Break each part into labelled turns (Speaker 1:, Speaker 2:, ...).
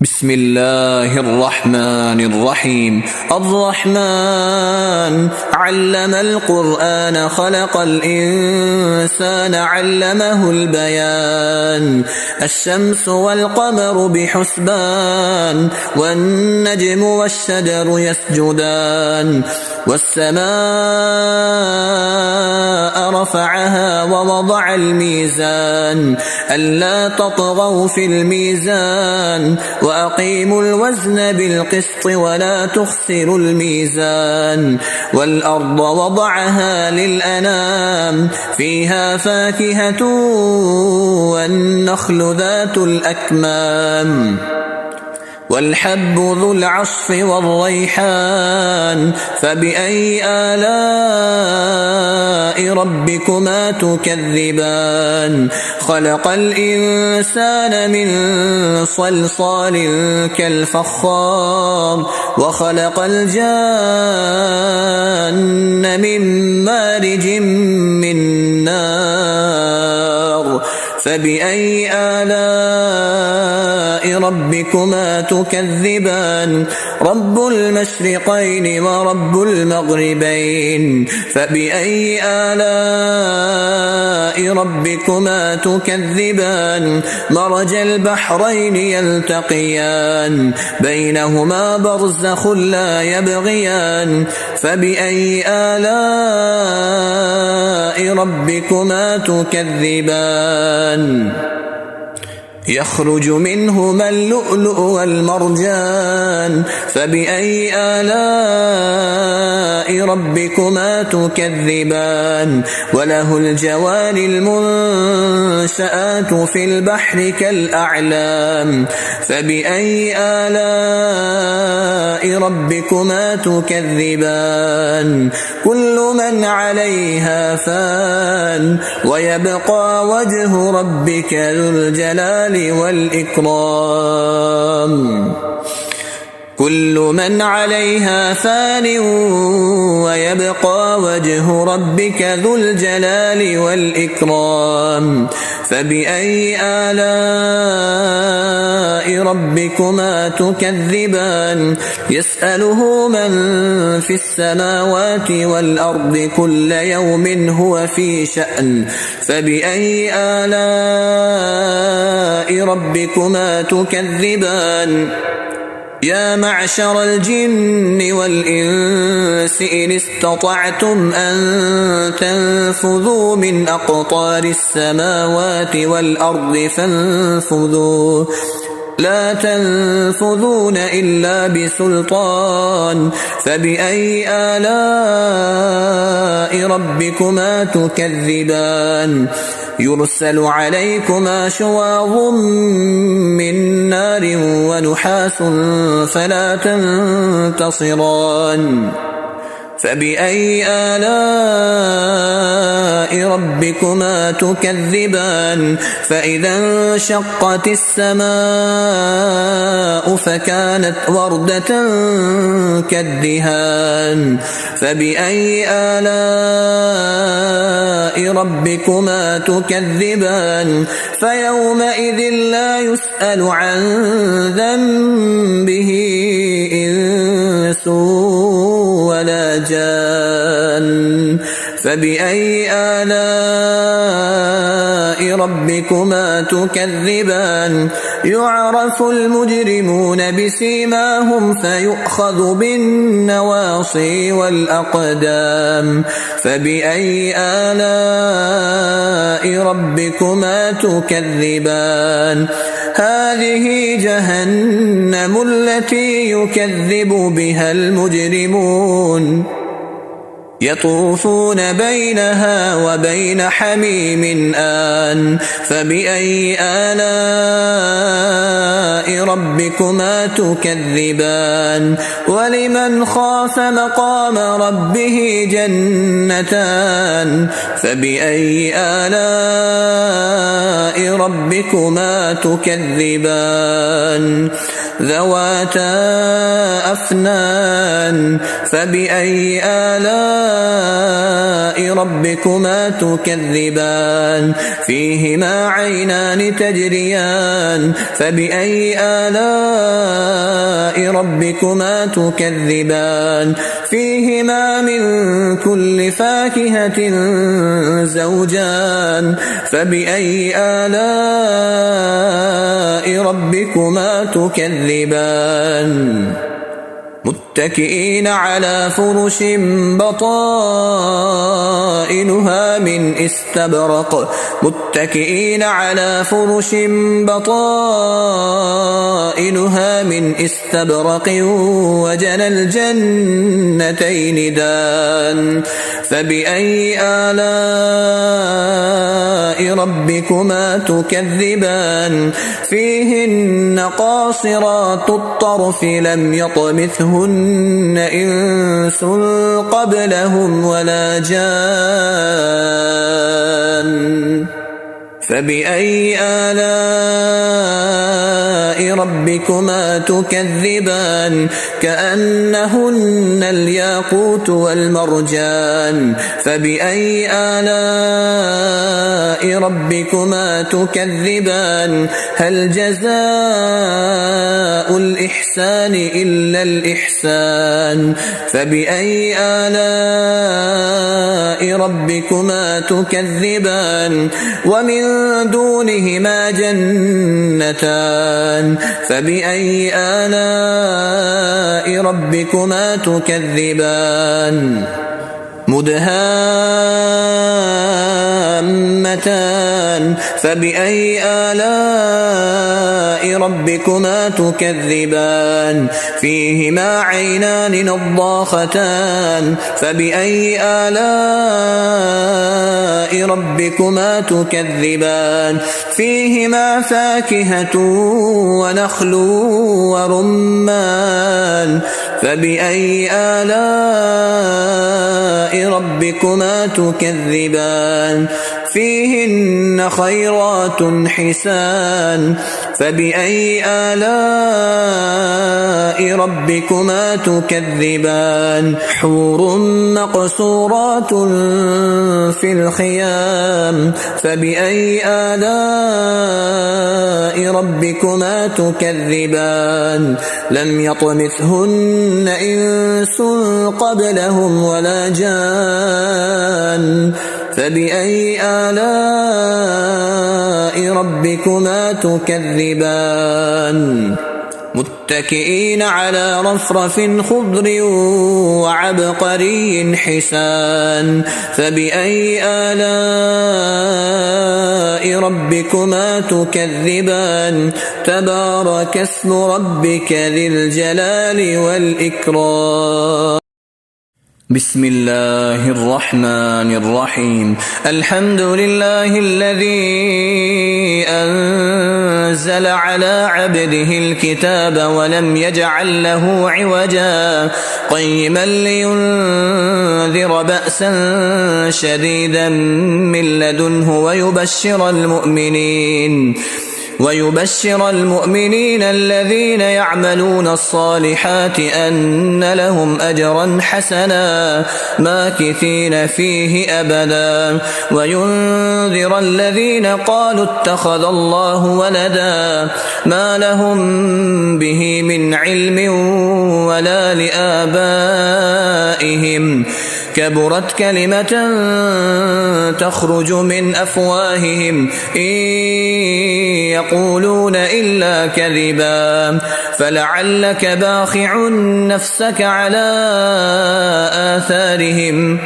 Speaker 1: بسم الله الرحمن الرحيم. الرحمن علم القرآن خلق الإنسان علمه البيان. الشمس والقمر بحسبان والنجم والشجر يسجدان والسماء رفعها ووضع الميزان ألا تطغوا في الميزان وأقيموا الوزن بالقسط ولا تخسروا الميزان والأرض وضعها للأنام فيها فاكهة والنخل ذات الأكمام والحب ذو العصف والريحان فبأي آلاء ربكما تكذبان. خلق الإنسان من صلصال كالفخار وخلق الجان من مارج من نار فبأي آلاء ربكما تكذبان. رب المشرقين ورب المغربين فبأي آلاء ربكما تكذبان. مرج البحرين يلتقيان بينهما برزخ لا يبغيان فبأي آلاء ربكما تكذبان. يخرج منهما اللؤلؤ والمرجان فبأي آلاء ربكما تكذبان. وله الجوار المنشآت في البحر كالأعلام فبأي آلاء ربكما تكذبان. كل من عليها فان ويبقى وجه ربك ذو الجلال والإكرام. كل من عليها فان ويبقى وجه ربك ذو الجلال والإكرام فبأي آلاء ربكما تكذبان. يسأله من في السماوات والأرض كل يوم هو في شأن فبأي آلاء ربكما تكذبان. يا معشر الجن والإنس إن استطعتم أن تنفذوا من أقطار السماوات والأرض فانفذوا لا تنفذون إلا بسلطان فبأي آلاء ربكما تكذبان. يرسل عليكما شواظ من نار ونحاس فلا تنتصران فبأي آلاء ربكما تكذبان. فإذا انشقت السماء فكانت وردة كالدهان فبأي آلاء ربكما تكذبان. فيومئذ لا يسأل عن ذنبه إنس ولا جان فبأي آلاء ربكما تكذبان. يعرف المجرمون بسيماهم فيؤخذ بالنواصي والأقدام فبأي آلاء ربكما تكذبان. هذه جهنم التي يكذب بها المجرمون يطوفون بينها وبين حميم آن فبأي آلاء ربكما تكذبان. ولمن خاف مقام ربه جنتان فبأي آلاء ربكما تكذبان. ذواتا أفنان فبأي آلاء ربكما تكذبان. فيهما عينان تجريان فبأي آلاء آلاء ربكما تكذبان فيهما من كل فاكهة زوجان فبأي آلاء ربكما تكذبان متكئين على فرش بطائنها من استبرق متكئين على فرش بطائنها من استبرق وجنى الجنتين دان فبأي آلاء ربكما تكذبان فيهن قاصرات الطرف لم يطمثهن إنس قبلهم ولا جان فبأي آلاء ربكما تكذبان كأنهن الياقوت والمرجان فبأي آلاء ربكما تكذبان هل جزاء الإحسان إلا الإحسان فبأي آلاء ربكما تكذبان ومن دونهما جنتان فبأي آلاء ربكما تكذبان مدهامتان فبأي آلاء ربكما تكذبان فيهما عينان نضاختان فبأي آلاء ربكما تكذبان فيهما فاكهة ونخل ورمان فبأي آلاء ربكما تكذبان فيهن خيرات حسان فبأي آلاء ربكما تكذبان حور مقصورات في الخيام فبأي آلاء ربكما تكذبان لم يطمثهن إنس قبلهم ولا جان فبأي آلاء ربكما تكذبان متكئين على رفرف خضر وعبقري حسان فبأي آلاء ربكما تكذبان تبارك اسم ربك ذي الجلال والإكرام بسم الله الرحمن الرحيم الحمد لله الذي أنزل على عبده الكتاب ولم يجعل له عوجا قيما لينذر بأسا شديدا من لدنه ويبشر المؤمنين الذين يعملون الصالحات أن لهم أجرا حسنا ماكثين فيه أبدا وينذر الذين قالوا اتخذ الله ولدا ما لهم به من علم ولا لآبائهم كبرت كلمة تخرج من أفواههم إن يقولون إلا كذبا فلعلك باخع نفسك على آثارهم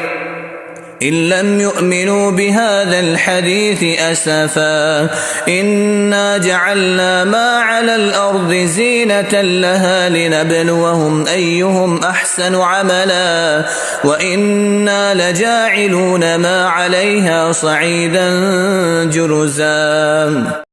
Speaker 1: إن لم يؤمنوا بهذا الحديث أسفا إنا جعلنا ما على الأرض زينة لها لنبلوهم أيهم أحسن عملا وإنا لجاعلون ما عليها صعيدا جرزا